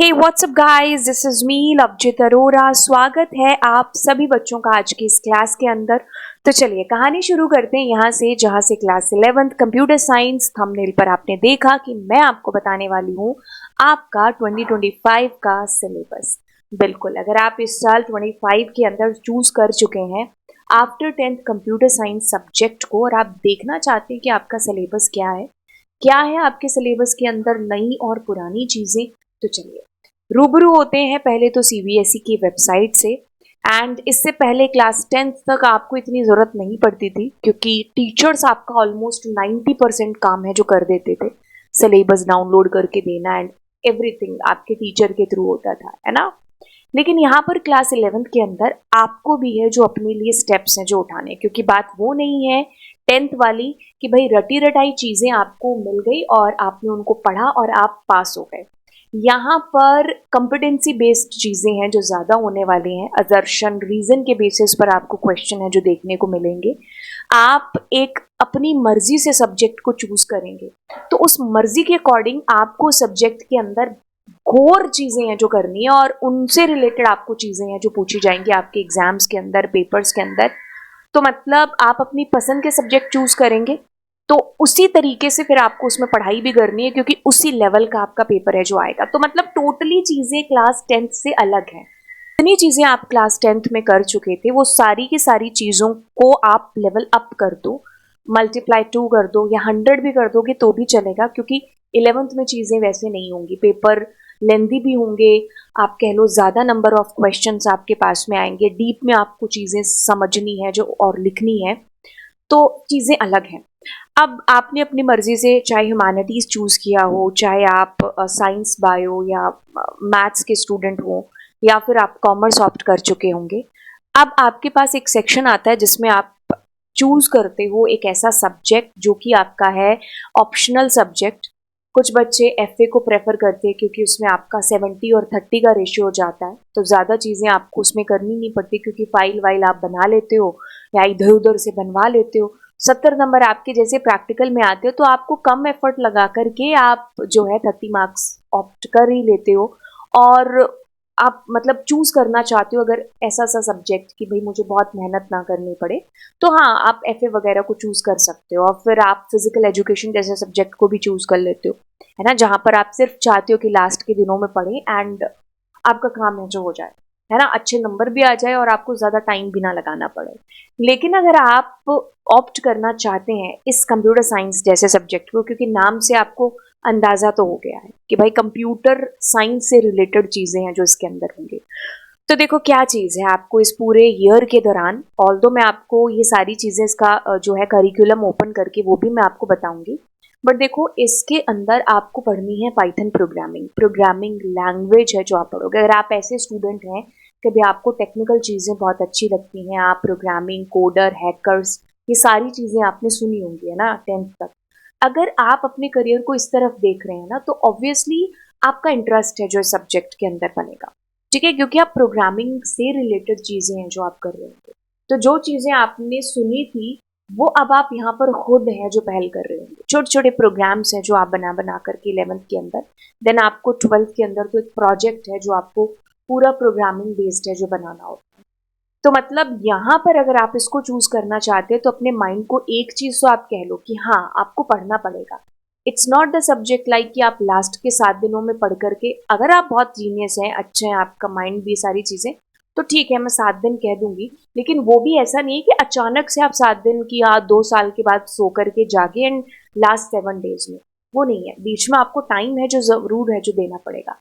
Hey what's up guys, this is me Lovejit Arora. स्वागत है आप सभी बच्चों का आज की इस क्लास के अंदर। तो चलिए कहानी शुरू करते हैं यहाँ से जहाँ से class 11th computer science. Thumbnail पर आपने देखा कि मैं आपको बताने वाली हूँ आपका 2025 का सिलेबस। बिल्कुल, अगर आप इस साल 25 के अंदर चूज कर चुके हैं after 10th computer science subject को और आप देखना चाहते हैं कि आपका सिलेबस क्या है आपके सिलेबस के अंदर नई और पुरानी चीजें, तो चलिए रूबरू होते हैं पहले तो सीबीएसई की वेबसाइट से। एंड इससे पहले क्लास 10th तक आपको इतनी ज़रूरत नहीं पड़ती थी क्योंकि टीचर्स आपका ऑलमोस्ट 90% काम है जो कर देते थे। सिलेबस डाउनलोड करके देना एंड एवरीथिंग आपके टीचर के थ्रू होता था, है ना। लेकिन यहाँ पर क्लास 11th के अंदर आपको भी है जो अपने लिए स्टेप्स हैं जो उठाने, क्योंकि बात वो नहीं है 10th वाली कि भाई रटी रटाई चीज़ें आपको मिल गई और आपने उनको पढ़ा और आप पास हो गए। यहाँ पर कॉम्पिटेंसी बेस्ड चीज़ें हैं जो ज़्यादा होने वाली हैं। असर्शन रीज़न के बेसिस पर आपको क्वेश्चन है जो देखने को मिलेंगे। आप एक अपनी मर्जी से सब्जेक्ट को चूज करेंगे तो उस मर्जी के अकॉर्डिंग आपको सब्जेक्ट के अंदर घोर चीज़ें हैं जो करनी है और उनसे रिलेटेड आपको चीज़ें हैं जो पूछी जाएंगी आपके एग्जाम्स के अंदर, पेपर्स के अंदर। तो मतलब आप अपनी पसंद के सब्जेक्ट चूज करेंगे तो उसी तरीके से फिर आपको उसमें पढ़ाई भी करनी है क्योंकि उसी लेवल का आपका पेपर है जो आएगा। तो मतलब टोटली चीज़ें क्लास 10th से अलग हैं। जितनी चीज़ें आप क्लास 10th में कर चुके थे वो सारी की सारी चीज़ों को आप लेवल अप कर दो, मल्टीप्लाई 2 कर दो या 100 भी कर दोगे तो भी चलेगा, क्योंकि 11th में चीज़ें वैसे नहीं होंगी। पेपर लेंदी भी होंगे, आप कह लो ज़्यादा नंबर ऑफ क्वेश्चंस आपके पास में आएंगे, डीप में आपको चीज़ें समझनी है जो और लिखनी है, तो चीज़ें अलग हैं। अब आपने अपनी मर्जी से चाहे ह्यूमैनिटीज़ चूज़ किया हो, चाहे आप साइंस बायो या मैथ्स के स्टूडेंट हो या फिर आप कॉमर्स ऑप्ट कर चुके होंगे। अब आपके पास एक सेक्शन आता है जिसमें आप चूज़ करते हो एक ऐसा सब्जेक्ट जो कि आपका है ऑप्शनल सब्जेक्ट। कुछ बच्चे एफए को प्रेफर करते हैं क्योंकि उसमें आपका 70 और 30 का रेशियो हो जाता है, तो ज़्यादा चीज़ें आपको उसमें करनी नहीं पड़ती क्योंकि फाइल वाइल आप बना लेते हो या इधर उधर से बनवा लेते हो। 70 नंबर आपके जैसे प्रैक्टिकल में आते हो तो आपको कम एफर्ट लगा करके आप जो है 30 मार्क्स ऑप्ट कर ही लेते हो। और आप मतलब चूज करना चाहते हो अगर ऐसा सा सब्जेक्ट कि भाई मुझे बहुत मेहनत ना करनी पड़े, तो हाँ आप एफए वगैरह को चूज कर सकते हो। और फिर आप फिजिकल एजुकेशन जैसे सब्जेक्ट को भी चूज कर लेते हो, है ना, जहाँ पर आप सिर्फ चाहते हो कि लास्ट के दिनों में पढ़ें एंड आपका काम है जो हो जाए, है ना, अच्छे नंबर भी आ जाए और आपको ज़्यादा टाइम भी ना लगाना पड़े। लेकिन अगर आप ऑप्ट करना चाहते हैं इस कंप्यूटर साइंस जैसे सब्जेक्ट को, क्योंकि नाम से आपको अंदाज़ा तो हो गया है कि भाई कंप्यूटर साइंस से रिलेटेड चीज़ें हैं जो इसके अंदर होंगी, तो देखो क्या चीज़ है आपको इस पूरे ईयर के दौरान, ऑल्दो मैं आपको ये सारी चीज़ें इसका जो है करिकुलम ओपन करके वो भी मैं आपको बताऊंगी, बट देखो इसके अंदर आपको पढ़नी है पाइथन प्रोग्रामिंग। प्रोग्रामिंग लैंग्वेज है जो आप पढ़ोगे। अगर आप ऐसे स्टूडेंट हैं कभी आपको टेक्निकल चीज़ें बहुत अच्छी लगती हैं, आप प्रोग्रामिंग, कोडर, हैकर्स, ये सारी चीज़ें आपने सुनी होंगी, है ना, 10th तक। अगर आप अपने करियर को इस तरफ देख रहे हैं ना तो ऑब्वियसली आपका इंटरेस्ट है जो इस सब्जेक्ट के अंदर बनेगा, ठीक है, क्योंकि आप प्रोग्रामिंग से रिलेटेड चीज़ें हैं जो आप कर रहे होंगे। तो जो चीज़ें आपने सुनी थी वो अब आप यहाँ पर खुद हैं जो पहल कर रहे होंगे। छोटे छोटे प्रोग्राम्स हैं जो आप बना बना करके 11th के अंदर, देन आपको 12th के अंदर तो एक प्रोजेक्ट है जो आपको पूरा प्रोग्रामिंग बेस्ड है जो बनाना होता है। तो मतलब यहाँ पर अगर आप इसको चूज करना चाहते हैं तो अपने माइंड को एक चीज तो आप कह लो कि हाँ आपको पढ़ना पड़ेगा। It's not the subject like कि आप लास्ट के 7 दिनों में पढ़ करके, अगर आप बहुत जीनियस हैं, अच्छे हैं, आपका माइंड भी सारी चीजें, तो ठीक है मैं 7 दिन कह दूंगी। लेकिन वो भी ऐसा नहीं है कि अचानक से आप 7 दिन की या 2 साल के बाद सो करके जागे एंड लास्ट 7 डेज में, वो नहीं है। बीच में आपको टाइम है जो जरूर है जो देना पड़ेगा।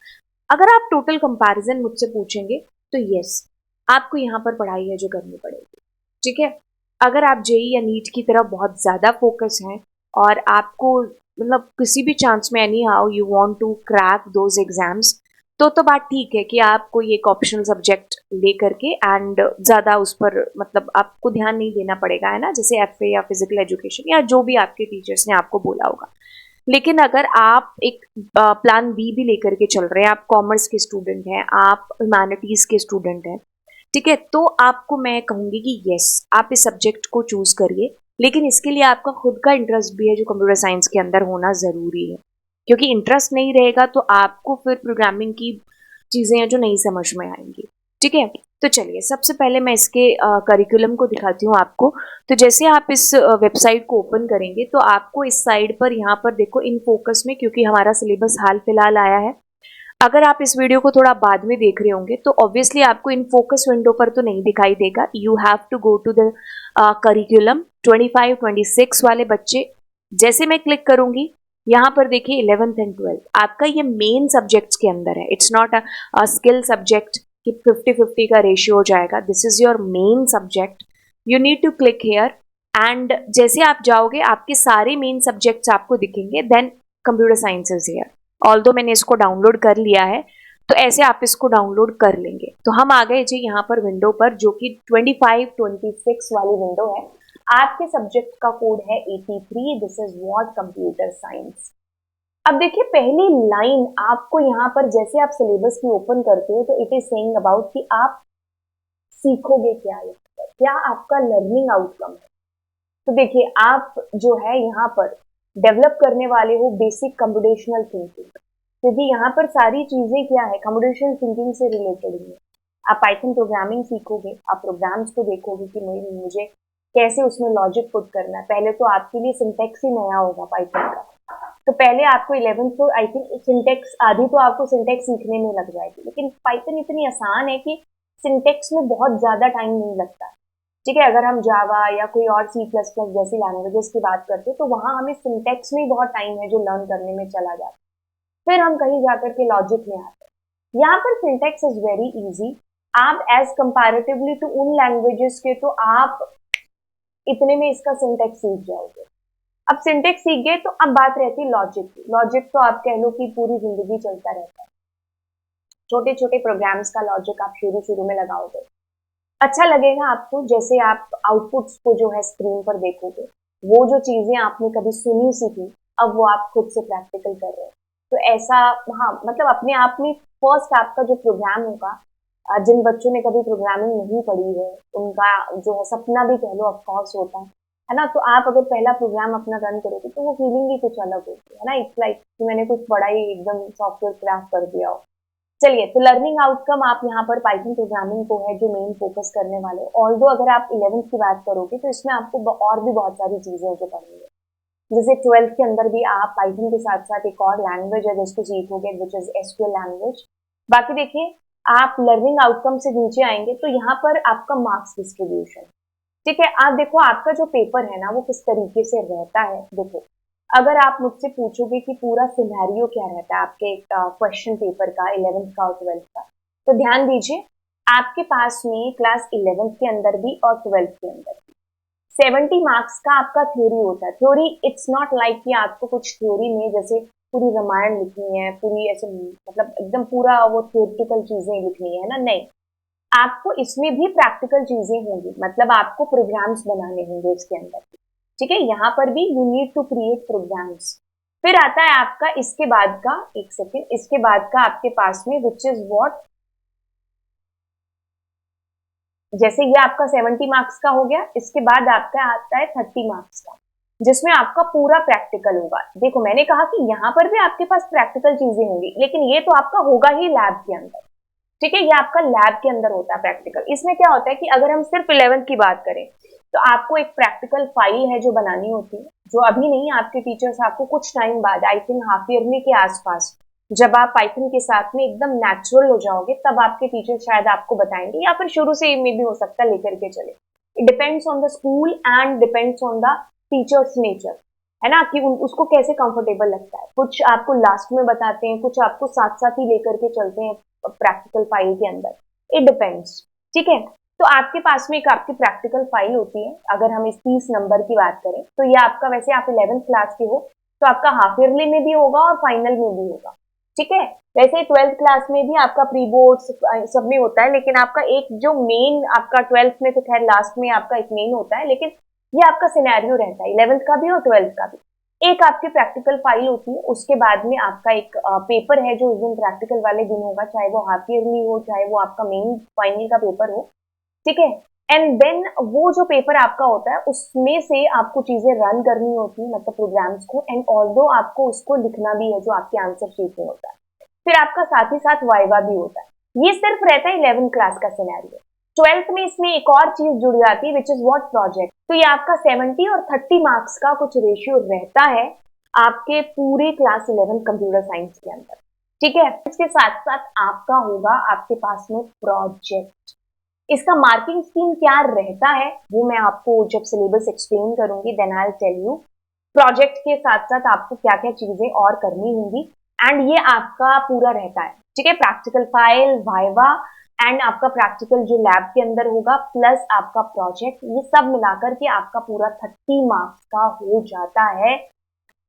अगर आप टोटल कंपैरिजन मुझसे पूछेंगे तो यस, आपको यहाँ पर पढ़ाई है जो करनी पड़ेगी, ठीक है। अगर आप जेई या नीट की तरफ बहुत ज़्यादा फोकस हैं और आपको मतलब किसी भी चांस में anyhow you want to crack those exams, तो बात ठीक है कि आप कोई एक ऑप्शनल सब्जेक्ट ले करके एंड ज़्यादा उस पर मतलब आपको ध्यान नहीं देना पड़ेगा, है ना, जैसे एफए या फिजिकल एजुकेशन या जो भी आपके टीचर्स ने आपको बोला होगा। लेकिन अगर आप एक प्लान बी भी लेकर के चल रहे हैं, आप कॉमर्स के स्टूडेंट हैं, आप ह्यूमैनिटीज़ के स्टूडेंट हैं, ठीक है, तो आपको मैं कहूँगी कि यस आप इस सब्जेक्ट को चूज़ करिए। लेकिन इसके लिए आपका खुद का इंटरेस्ट भी है जो कंप्यूटर साइंस के अंदर होना ज़रूरी है। क्योंकि इंटरेस्ट नहीं रहेगा तो आपको फिर प्रोग्रामिंग की चीज़ें हैं जो नहीं समझ में आएंगी। ठीक है, तो चलिए सबसे पहले मैं इसके करिकुलम को दिखाती हूँ आपको। तो जैसे आप इस वेबसाइट को ओपन करेंगे तो आपको इस साइड पर यहाँ पर देखो इन फोकस में, क्योंकि हमारा सिलेबस हाल फिलहाल आया है। अगर आप इस वीडियो को थोड़ा बाद में देख रहे होंगे तो ऑब्वियसली आपको इन फोकस विंडो पर तो नहीं दिखाई देगा। You have to go to the curriculum 25-26 वाले बच्चे। जैसे मैं क्लिक करूंगी यहाँ पर देखिए 11th एंड 12th आपका ये मेन सब्जेक्ट्स के अंदर है। It's not a skill subject कि 50-50 का रेशियो हो जाएगा। This is your main subject. You need to click here and जैसे आप जाओगे आपके सारे मेन सब्जेक्ट्स आपको दिखेंगे। Then computer science is here. Although मैंने इसको डाउनलोड कर लिया है तो ऐसे आप इसको डाउनलोड कर लेंगे। तो हम आ गए जी यहाँ पर विंडो पर, जो कि 25-26 वाली विंडो है। आपके सब्जेक्ट का कोड है 83। This is what computer science. अब देखिए पहली लाइन आपको यहाँ पर जैसे आप सिलेबस की ओपन करते हो तो इट इज सेइंग अबाउट कि आप सीखोगे क्या, क्या आपका लर्निंग आउटकम है। तो देखिए आप जो है यहाँ पर डेवलप करने वाले हो बेसिक कंप्यूटेशनल थिंकिंग, क्योंकि यहाँ पर सारी चीजें क्या है कंप्यूटेशनल थिंकिंग से रिलेटेड ही है। आप पाइथन प्रोग्रामिंग सीखोगे, आप प्रोग्राम्स को देखोगे कि मुझे कैसे उसमें लॉजिक पुट करना है। पहले तो आपके लिए सिंटेक्स ही नया होगा पाइथन का, तो पहले आपको 11th को आई थिंक सिंटेक्स आधी तो आपको सिंटेक्स सीखने में लग जाएगी, लेकिन पाइथन इतनी आसान है कि सिंटेक्स में बहुत ज्यादा टाइम नहीं लगता। ठीक है, अगर हम जावा या कोई और C++ जैसी लैंग्वेजेस की बात करते हैं तो वहां हमें सिंटेक्स में बहुत टाइम है जो लर्न करने में चला जाता है। फिर हम कहीं जाकर के लॉजिक में आते हैं। यहाँ पर सिंटेक्स इज वेरी इजी। आप एज कंपैरेटिवली टू उन लैंग्वेजेस के तो आप इतने में इसका सिंटेक्स सीख जाओगे। अब सिंटेक्स सीख गए तो अब बात रहती है लॉजिक की। लॉजिक तो आप कह लो कि पूरी जिंदगी चलता रहता है। छोटे छोटे प्रोग्राम्स का लॉजिक आप शुरू शुरू में लगाओगे, अच्छा लगेगा आपको। जैसे आप आउटपुट्स को जो है स्क्रीन पर देखोगे, वो जो चीजें आपने कभी सुनी सी थी अब वो आप खुद से प्रैक्टिकल कर रहे हो। तो ऐसा हाँ मतलब अपने आप में फर्स्ट आपका जो प्रोग्राम होगा, जिन बच्चों ने कभी प्रोग्रामिंग नहीं पढ़ी है उनका जो है सपना भी कह लो ऑफकोर्स होता है ना। तो आप अगर पहला प्रोग्राम अपना रन करोगे तो वो फीलिंग ही कुछ अलग होती है ना। इट्स लाइक कि मैंने कुछ बड़ा ही एकदम सॉफ्टवेयर क्रैक कर दिया हो। चलिए, तो लर्निंग आउटकम आप यहाँ पर पाइथन प्रोग्रामिंग को है जो मेन फोकस करने वाले हो। ऑल्दो अगर आप 11th की बात करोगे तो इसमें आपको और भी बहुत सारी चीजें जो पढ़नी है। जैसे 12th के अंदर भी आप पाइथन के साथ साथ एक और लैंग्वेज है जिसको सीखोगे, विच इज SQL लैंग्वेज। बाकी देखिए आप लर्निंग आउटकम से नीचे आएंगे तो यहाँ पर आपका मार्क्स डिस्ट्रीब्यूशन। ठीक है, आप देखो आपका जो पेपर है ना वो किस तरीके से रहता है। देखो अगर आप मुझसे पूछोगे कि पूरा सिनेरियो क्या रहता है आपके क्वेश्चन पेपर का 11th का और 12th का, तो ध्यान दीजिए आपके पास में क्लास 11th के अंदर भी और 12th के अंदर भी 70 मार्क्स का आपका थ्योरी होता है। थ्योरी इट्स नॉट लाइक कि आपको कुछ थ्योरी में जैसे पूरी रामायण लिखनी है, पूरी ऐसे मतलब एकदम पूरा वो थ्योरेटिकल चीजें लिखनी है ना, नहीं। आपको इसमें भी प्रैक्टिकल चीजें होंगी, मतलब आपको प्रोग्राम्स बनाने होंगे इसके अंदर। ठीक है, यहाँ पर भी you need to create programs. फिर आता है आपका इसके बाद का, एक सेकेंड, इसके बाद का आपके पास में विच इज व्हाट, जैसे ये आपका 70 मार्क्स का हो गया, इसके बाद आपका आता है 30 मार्क्स का जिसमें आपका पूरा प्रैक्टिकल होगा। देखो मैंने कहा कि यहाँ पर भी आपके पास प्रैक्टिकल चीजें होंगी, लेकिन ये तो आपका होगा ही लैब के अंदर। ठीक है, ये आपका लैब के अंदर होता है प्रैक्टिकल। इसमें क्या होता है कि अगर हम सिर्फ 11th की बात करें तो आपको एक प्रैक्टिकल फाइल है जो बनानी होती है, जो अभी नहीं, आपके टीचर्स आपको कुछ टाइम बाद आई थिंक हाफ ईयरली के आसपास जब आप पाइथन के साथ में एकदम नेचुरल हो जाओगे तब आपके टीचर शायद आपको बताएंगे, या फिर शुरू से में भी हो सकता है लेकर के चले। It depends on the school and depends on the teachers nature, है ना, कि उसको कैसे कंफर्टेबल लगता है। कुछ आपको लास्ट में बताते हैं, कुछ आपको साथ साथ ही लेकर के चलते हैं प्रैक्टिकल फाइल के अंदर। It depends. ठीक है, तो आपके पास में एक आपकी प्रैक्टिकल फाइल होती है। अगर हम इस 30 नंबर की बात करें तो ये आपका, वैसे आप 11th क्लास के हो तो आपका हाफ ईयरली में भी होगा और फाइनल में भी होगा। ठीक है, वैसे 12th क्लास में भी आपका प्री बोर्ड सब में होता है, लेकिन आपका एक जो मेन आपका 12th में तो खैर लास्ट में आपका एक मेन होता है, लेकिन ये आपका सिनेरियो रहता है 11th का भी और 12th का भी। एक आपकी प्रैक्टिकल फाइल होती है, उसके बाद में आपका एक पेपर है जो उस दिन प्रैक्टिकल वाले दिन होगा, चाहे वो हाफ ईयरली हो चाहे वो आपका मेन फाइनल का पेपर हो। ठीक है, एंड देन वो जो पेपर आपका होता है उसमें से आपको चीजें रन करनी होती है, मतलब प्रोग्राम्स को, एंड ऑल्दो आपको उसको लिखना भी है जो आपके आंसर शीट में होता है। फिर आपका साथ ही साथ वाइवा भी होता है। ये सिर्फ रहता है 11th क्लास का सिनेरियो। 12th में इसमें एक और चीज जुड़ जाती है विच इज व्हाट प्रोजेक्ट। तो ये आपका 70 और 30 मार्क्स का कुछ रेशियो रहता है आपके पूरे क्लास 11 कंप्यूटर साइंस के अंदर। ठीक है, इसके साथ साथ आपका होगा आपके पास में प्रोजेक्ट। इसका मार्किंग स्कीम क्या रहता है वो मैं आपको जब सिलेबस एक्सप्लेन करूंगी then I will tell you. Project के साथ साथ आपको क्या क्या चीजें और करनी होंगी, एंड ये आपका पूरा रहता है। ठीक है, प्रैक्टिकल फाइल, वाइवा, एंड आपका प्रैक्टिकल जो लैब के अंदर होगा प्लस आपका प्रोजेक्ट, ये सब मिलाकर के आपका पूरा 30 मार्क्स का हो जाता है।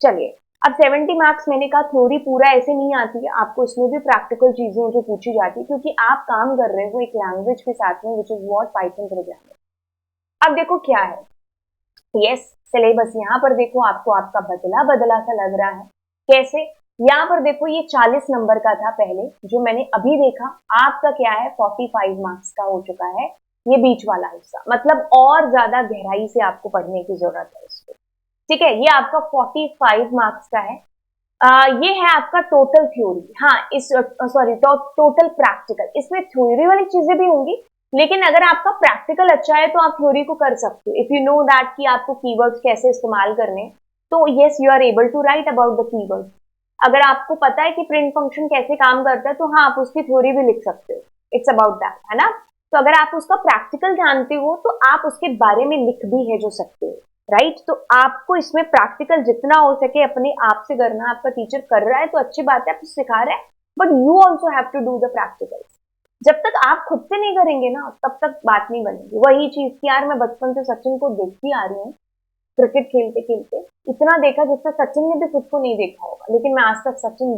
चलिए, अब 70 मार्क्स मैंने कहा थ्योरी पूरा ऐसे नहीं आती है, आपको इसमें भी प्रैक्टिकल चीजें जो पूछी जाती है क्योंकि आप काम कर रहे हो एक लैंग्वेज के साथ में which is what Python programming. अब देखो क्या है, यस सिलेबस यहाँ पर देखो आपको आपका बदला बदला सा लग रहा है। कैसे? यहाँ पर देखो ये 40 नंबर का था पहले जो मैंने अभी देखा, आपका क्या है 45 मार्क्स का हो चुका है ये बीच वाला हिस्सा, मतलब और ज्यादा गहराई से आपको पढ़ने की जरूरत है इसको। ठीक है, ये आपका 45 मार्क्स का है। ये है आपका टोटल थ्योरी, हाँ इस सॉरी टोटल प्रैक्टिकल। इसमें थ्योरी वाली चीजें भी होंगी लेकिन अगर आपका प्रैक्टिकल अच्छा है तो आप थ्योरी को कर सकते हो इफ यू नो दैट कि आपको कीवर्ड्स कैसे इस्तेमाल करने, तो yes you are able to write about the keywords. अगर आपको पता है कि प्रिंट फंक्शन कैसे काम करता है तो हाँ आप उसकी थ्योरी भी लिख सकते हो, इट्स अबाउट दैट, है ना। तो अगर आप उसका प्रैक्टिकल जानते हो तो आप उसके बारे में लिख भी है जो सकते हो, राइट। तो आपको इसमें प्रैक्टिकल जितना हो सके अपने आप से करना, आपका टीचर कर रहा है तो अच्छी बात है, आप सिखा रहे हैं, but you also have to do the practical. जब तक आप खुद से नहीं करेंगे ना तब तक बात नहीं बनेगी। वही चीज की यार मैं बचपन से सचिन को देखती आ रही हूँ क्रिकेट खेलते खेलते, इतना देखा जितना सचिन ने भी खुद को नहीं देखा होगा, लेकिन मैं आज तक सचिन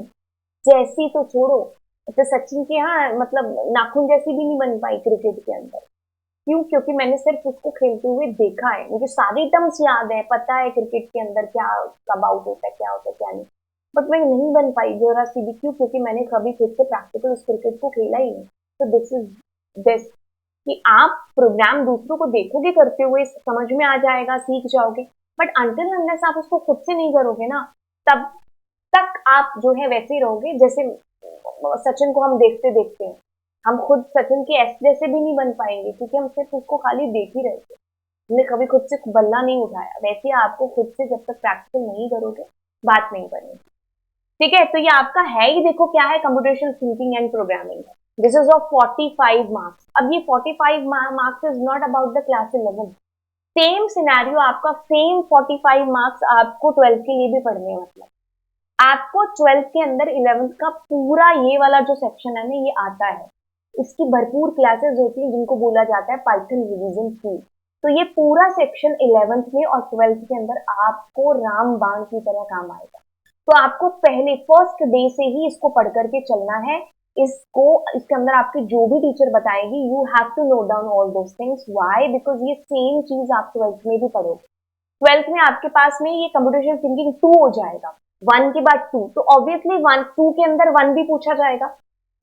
जैसी तो छोड़ो, तो सचिन के यहाँ मतलब नाखून जैसी भी नहीं बन पाई क्रिकेट के अंदर। क्यों? क्योंकि मैंने सिर्फ उसको खेलते हुए देखा है, मुझे सारी टर्म्स याद है, पता है क्रिकेट के अंदर क्या कब आउट होता है क्या होता है क्या नहीं, बट मैं नहीं बन पाई जरा सी भी। क्यों? क्योंकि मैंने कभी खुद से प्रैक्टिकल उस क्रिकेट को खेला ही नहीं। तो दिस इज दिस कि आप प्रोग्राम दूसरों को देखोगे करते हुए समझ में आ जाएगा, सीख जाओगे, बट अनटिल अनलेस आप उसको खुद से नहीं करोगे ना तब तक आप जो है वैसे ही रहोगे जैसे सचिन को हम देखते देखते हैं। हम खुद सचिन के ऐसे जैसे भी नहीं बन पाएंगे क्योंकि हम सिर्फ उसको खाली देख ही रहे थे, हमने कभी खुद से बल्ला नहीं उठाया। वैसे ही आपको खुद से जब तक प्रैक्टिकल नहीं करोगे बात नहीं बनेगी। ठीक है, तो ये आपका है ही, देखो क्या है, कंप्यूटेशनल थिंकिंग एंड प्रोग्रामिंग है। This is of 45 marks. अब ये 45 marks is not about the class 11। Same scenario आपका, सेम 45 मार्क्स आपको 12th के लिए भी पढ़ने हैं। मतलब आपको 12th के अंदर 11th का पूरा ये वाला जो सेक्शन है ना ये आता है, इसकी भरपूर क्लासेस होती हैं जिनको बोला जाता है पाइथन रिवीजन 2। तो ये पूरा सेक्शन 11th में और 12th के अंदर आपको रामबाण की तरह काम आएगा। तो आपको पहले फर्स्ट डे से ही इसको पढ़ करके चलना है। इसको इसके अंदर आपकी जो भी टीचर बताएगी you have to note down all those things. Why? Because ये सेम चीज आप 12th में भी पढ़ोगे। 12th में आपके पास में ये कंप्यूटेशनल थिंकिंग 2 हो जाएगा, 1 के बाद 2, तो ऑब्वियसली 1 2 के अंदर 1 भी पूछा जाएगा।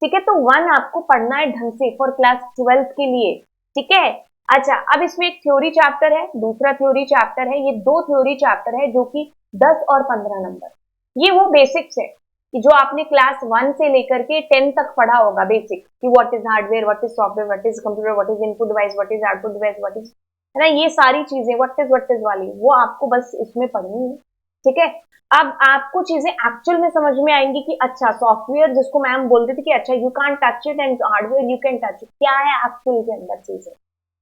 ठीक है, तो 1 आपको पढ़ना है ढंग से फॉर क्लास 12th के लिए। ठीक है, अच्छा अब इसमें एक थ्योरी चैप्टर है, दूसरा थ्योरी चैप्टर है, ये 2 थ्योरी चैप्टर है जो कि 10 और 15 नंबर। ये वो बेसिक्स है कि जो आपने क्लास 1 से लेकर के 10 तक पढ़ा होगा, बेसिक कि what is hardware, what is software, what is computer, what is input device, what is output device, what is, है ना, ये सारी चीजें व्हाट इज वाली वो आपको बस इसमें पढ़नी है। ठीक है, अब आपको चीजें एक्चुअल में समझ में आएंगी कि अच्छा सॉफ्टवेयर जिसको मैम बोलते थे कि अच्छा you can touch it and hardware you can touch it, क्या है एक्चुअल के अंदर चीजें,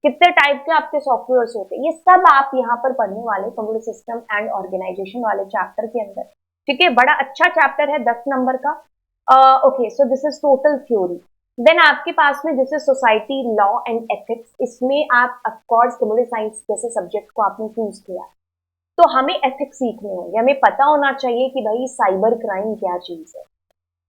कितने टाइप के आपके सॉफ्टवेयर होते हैं, ये सब आप यहाँ पर पढ़ने वाले कंप्यूटर सिस्टम एंड ऑर्गेनाइजेशन वाले चैप्टर के अंदर। ठीक है, बड़ा अच्छा चैप्टर है 10 नंबर का। Okay, so this is total theory. Then आपके पास में this is society law and ethics. इसमें आप ऑफकोर्स कंप्यूटर साइंस जैसे सब्जेक्ट को आपने चूज किया तो हमें एथिक्स सीखने होंगे, हमें पता होना चाहिए कि भाई साइबर क्राइम क्या चीज है,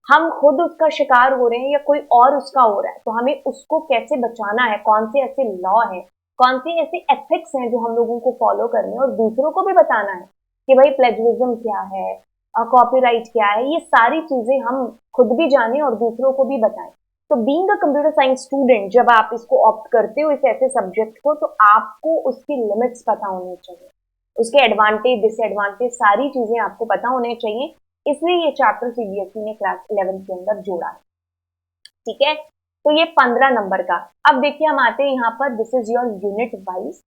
हम खुद उसका शिकार हो रहे हैं या कोई और उसका हो रहा है, तो हमें उसको कैसे बचाना है, कौन से ऐसे लॉ है, कौन से ऐसे एथिक्स हैं जो हम लोगों को फॉलो करने हैं, और दूसरों को भी बताना है कि भाई प्लेजरिज्म क्या है, कॉपीराइट क्या है, ये सारी चीजें हम खुद भी जाने और दूसरों को भी बताएं। तो being a computer science student जब आप इसको ऑप्ट करते हो इस ऐसे सब्जेक्ट को, तो आपको उसकी लिमिट्स पता होनी चाहिए, उसके एडवांटेज डिसएडवांटेज सारी चीजें आपको पता होने चाहिए। इसलिए ये चैप्टर सीबीएसई ने क्लास 11 के अंदर जोड़ा है। ठीक है, तो ये 15 नंबर का। अब देखिए हम आते हैं यहाँ पर, this is your unit wise.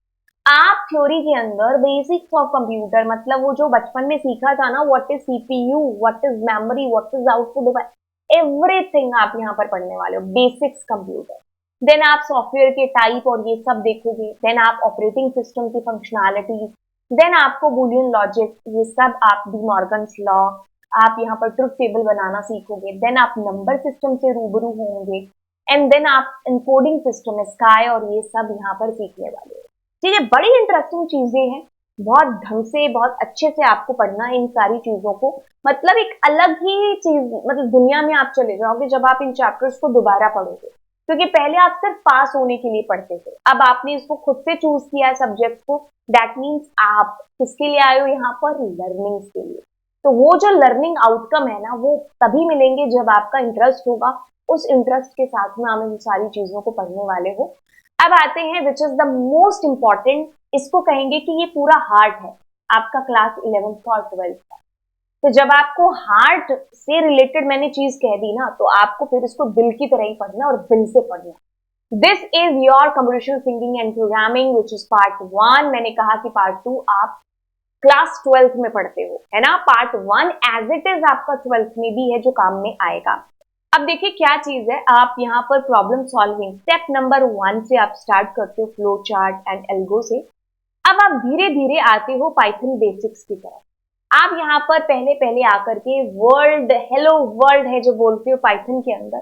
आप थ्योरी के अंदर बेसिक्स ऑफ कंप्यूटर, मतलब वो जो बचपन में सीखा था ना, what is CPU, what is memory, what is output device, everything आप यहाँ पर पढ़ने वाले हो, बेसिक्स कंप्यूटर। देन आप सॉफ्टवेयर के टाइप और ये सब देखोगे, देन आप ऑपरेटिंग सिस्टम की फंक्शनैलिटीज, देन आपको बूलियन लॉजिक, ये सब आप डी मॉर्गन्स लॉ, आप यहाँ पर ट्रुथ टेबल बनाना सीखोगे, देन आप नंबर सिस्टम से रूबरू होंगे, एंड देन आप इनकोडिंग सिस्टम स्काई और ये सब यहाँ पर सीखने वाले हो। ठीक है, बड़ी इंटरेस्टिंग चीजें हैं, बहुत ढंग से बहुत अच्छे से आपको पढ़ना है इन सारी चीजों को, मतलब एक अलग ही चीज, मतलब दुनिया में आप चले जाओगे जब आप इन चैप्टर्स को दोबारा पढ़ोगे, क्योंकि पहले आप सिर्फ पास होने के लिए पढ़ते थे, अब आपने इसको खुद से चूज किया है सब्जेक्ट को, दैट मीन्स आप किसके लिए आए हो यहाँ पर, लर्निंग के लिए। तो वो जो लर्निंग आउटकम है ना, वो तभी मिलेंगे जब आपका इंटरेस्ट होगा, उस इंटरेस्ट के साथ में आप इन सारी चीजों को पढ़ने वाले हो। अब आते हैं which is the most important, इसको कहेंगे कि ये पूरा हार्ट है आपका क्लास 11th और 12th का। तो जब आपको हार्ट से रिलेटेड मैंने चीज कह दी ना, तो आपको फिर इसको दिल की तरह ही पढ़ना और दिल से पढ़ना। This is your computational thinking and programming which is part 1। मैंने कहा कि पार्ट 2 आप क्लास 12th में पढ़ते हो, है ना। पार्ट 1 एज इट इज आपका 12th में भी है जो काम में आएगा। अब देखिए क्या चीज है, आप यहाँ पर प्रॉब्लम सॉल्विंग स्टेप नंबर 1 से आप स्टार्ट करते हो, फ्लो चार्ट एंड एल्गो से। अब आप धीरे धीरे आते हो पाइथन बेसिक्स की तरफ। आप यहाँ पर पहले पहले आकर के वर्ल्ड, हेलो वर्ल्ड है जो बोलते हो पाइथन के अंदर,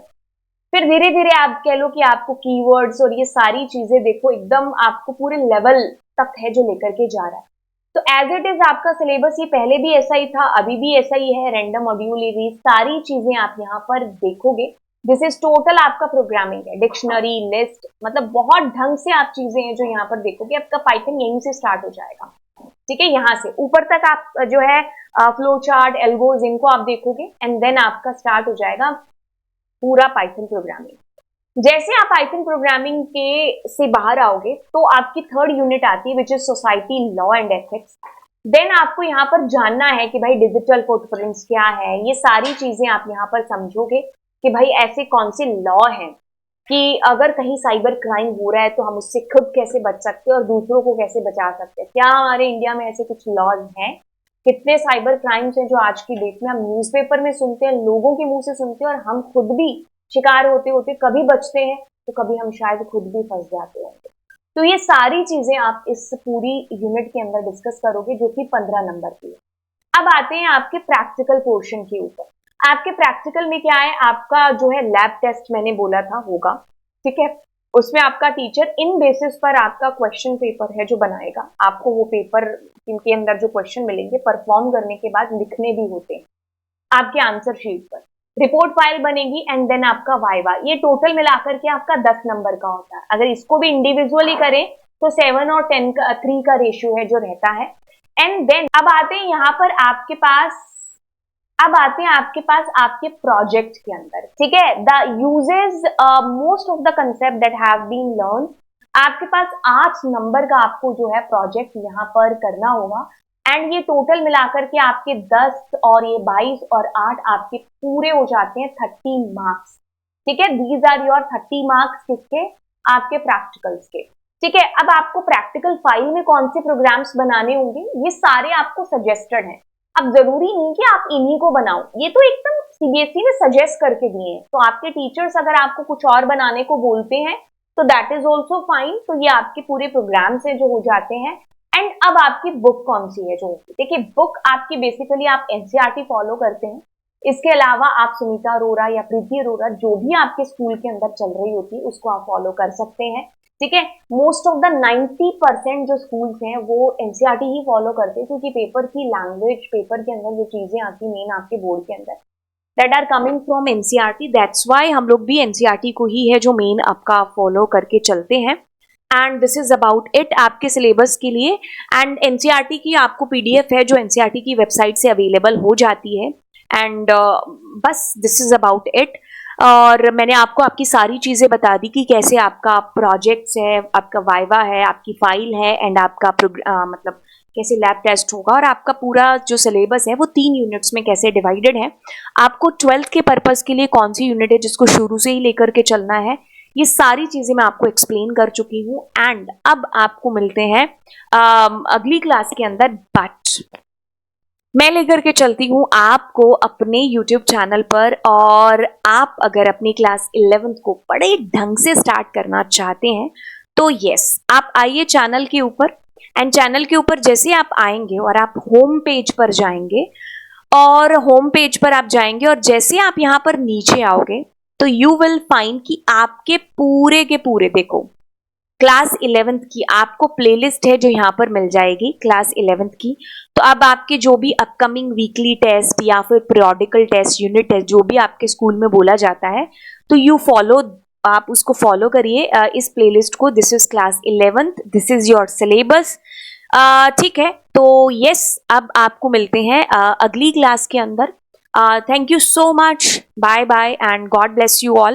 फिर धीरे धीरे आप कह लो कि आपको कीवर्ड्स और ये सारी चीजें देखो एकदम आपको पूरे लेवल तक है जो लेकर के जा रहा है। तो एज इट इज आपका सिलेबस ये पहले भी ऐसा ही था, अभी भी ऐसा ही है, रैंडम मॉड्यूल ये सारी चीजें आप यहाँ पर देखोगे। दिस इज टोटल आपका प्रोग्रामिंग है, डिक्शनरी, लिस्ट, मतलब बहुत ढंग से आप चीजें हैं जो यहाँ पर देखोगे। आपका पाइथन यहीं से स्टार्ट हो जाएगा, ठीक है, यहाँ से ऊपर तक आप जो है फ्लो चार्ट, एल्गोज, इनको आप देखोगे एंड देन आपका स्टार्ट हो जाएगा पूरा पाइथन प्रोग्रामिंग। जैसे आप पाइथन प्रोग्रामिंग के से बाहर आओगे तो आपकी थर्ड यूनिट आती है which is society, law and ethics. Then आपको यहाँ पर जानना है कि भाई डिजिटल फुटप्रिंट्स क्या है, ये सारी चीजें आप यहाँ पर समझोगे कि भाई ऐसे कौन से लॉ हैं कि अगर कहीं साइबर क्राइम हो रहा है तो हम उससे खुद कैसे बच सकते हैं और दूसरों को कैसे बचा सकते हैं। क्या हमारे इंडिया में ऐसे कुछ लॉज हैं? कितने साइबर क्राइम्स हैं जो आज की डेट में हम न्यूज़पेपर में सुनते हैं, लोगों के मुंह से सुनते हैं और हम खुद भी शिकार होते होते कभी बचते हैं तो कभी हम शायद खुद भी फंस जाते हैं। तो ये सारी चीजें आप इस पूरी यूनिट के अंदर डिस्कस करोगे जो कि 15 नंबर की है। अब आते हैं आपके प्रैक्टिकल पोर्शन के ऊपर। आपके प्रैक्टिकल में क्या है, आपका जो है लैब टेस्ट मैंने बोला था होगा, ठीक है। उसमें आपका टीचर इन बेसिस पर आपका क्वेश्चन पेपर है जो बनाएगा। आपको वो पेपर के अंदर जो क्वेश्चन मिलेंगे परफॉर्म करने के बाद लिखने भी होते हैं आपके आंसर शीट पर। रिपोर्ट फाइल बनेगी एंड देन आपका वाइवा। ये टोटल मिलाकर के आपका 10 नंबर का होता है। अगर इसको भी इंडिविजुअली करें तो 7 और 10 का 3 का रेशियो है जो रहता है। एंड देन अब आते हैं यहाँ पर आपके पास, अब आते हैं आपके पास आपके प्रोजेक्ट के अंदर, ठीक है। The uses most of the concept that have been learn. आपके पास 8 नंबर का आपको जो है प्रोजेक्ट यहाँ पर करना होगा एंड ये टोटल मिलाकर के आपके 10 और ये 22 और 8 आपके पूरे हो जाते हैं 30 मार्क्स, ठीक है। दीज आर योर 30 मार्क्स किसके, आपके प्रैक्टिकल्स के, ठीक है। अब आपको प्रैक्टिकल फाइल में कौन से प्रोग्राम्स बनाने होंगे ये सारे आपको सजेस्टेड हैं। अब जरूरी नहीं कि आप इन्हीं को बनाओ, ये तो एकदम सीबीएसई ने सजेस्ट करके दिए हैं। तो आपके टीचर्स अगर आपको कुछ और बनाने को बोलते हैं तो दैट इज ऑल्सो फाइन। तो ये आपके पूरे प्रोग्राम्स है जो हो जाते हैं। एंड अब आपकी बुक कौन सी है जो होती है, देखिए बुक आपकी बेसिकली आप एनसीईआरटी फॉलो करते हैं। इसके अलावा आप सुनीता अरोरा या प्रीति अरोरा जो भी आपके स्कूल के अंदर चल रही होती है उसको आप फॉलो कर सकते हैं, ठीक है। मोस्ट ऑफ द 90% जो स्कूल्स हैं वो एनसीईआरटी ही फॉलो करते हैं क्योंकि पेपर की लैंग्वेज, पेपर के अंदर जो चीजें आती मेन आपके बोर्ड के अंदर that are coming from NCERT, that's why हम लोग भी एनसीईआरटी को ही है जो मेन आपका फॉलो करके चलते हैं। And this is about it आपके सिलेबस के लिए। एंड एनसीईआरटी की आपको पीडीएफ है जो एनसीईआरटी की वेबसाइट से अवेलेबल हो जाती है। एंड बस दिस इज अबाउट इट। और मैंने आपको आपकी सारी चीज़ें बता दी कि कैसे आपका प्रोजेक्ट्स है, आपका वाइवा है, आपकी फाइल है एंड आपका मतलब कैसे लैब टेस्ट होगा, और आपका पूरा जो सिलेबस है वो 3 यूनिट्स में कैसे डिवाइडेड है। आपको 12th के पर्पस के लिए कौन सी यूनिट है जिसको शुरू से ही लेकर के चलना है, ये सारी चीज़ें मैं आपको एक्सप्लेन कर चुकी हूँ। एंड अब आपको मिलते हैं अगली क्लास के अंदर, बट मैं लेकर के चलती हूँ आपको अपने YouTube चैनल पर। और आप अगर अपनी क्लास 11th को बड़े ढंग से स्टार्ट करना चाहते हैं तो यस, आप आइए चैनल के ऊपर। एंड चैनल के ऊपर जैसे आप आएंगे और आप होम पेज पर जाएंगे, और होम पेज पर आप जाएंगे और जैसे आप यहाँ पर नीचे आओगे तो यू विल फाइंड कि आपके पूरे के पूरे, देखो, क्लास 11th की आपको प्लेलिस्ट है जो यहाँ पर मिल जाएगी क्लास 11th की। तो अब आपके जो भी अपकमिंग वीकली टेस्ट या फिर पीरियोडिकल टेस्ट, यूनिट टेस्ट, जो भी आपके स्कूल में बोला जाता है, तो यू फॉलो, आप उसको फॉलो करिए इस प्लेलिस्ट को। This is class 11th, this is your syllabus. ठीक है, तो यस, अब आपको मिलते हैं अगली क्लास के अंदर। Thank you so much, bye bye and God bless you all.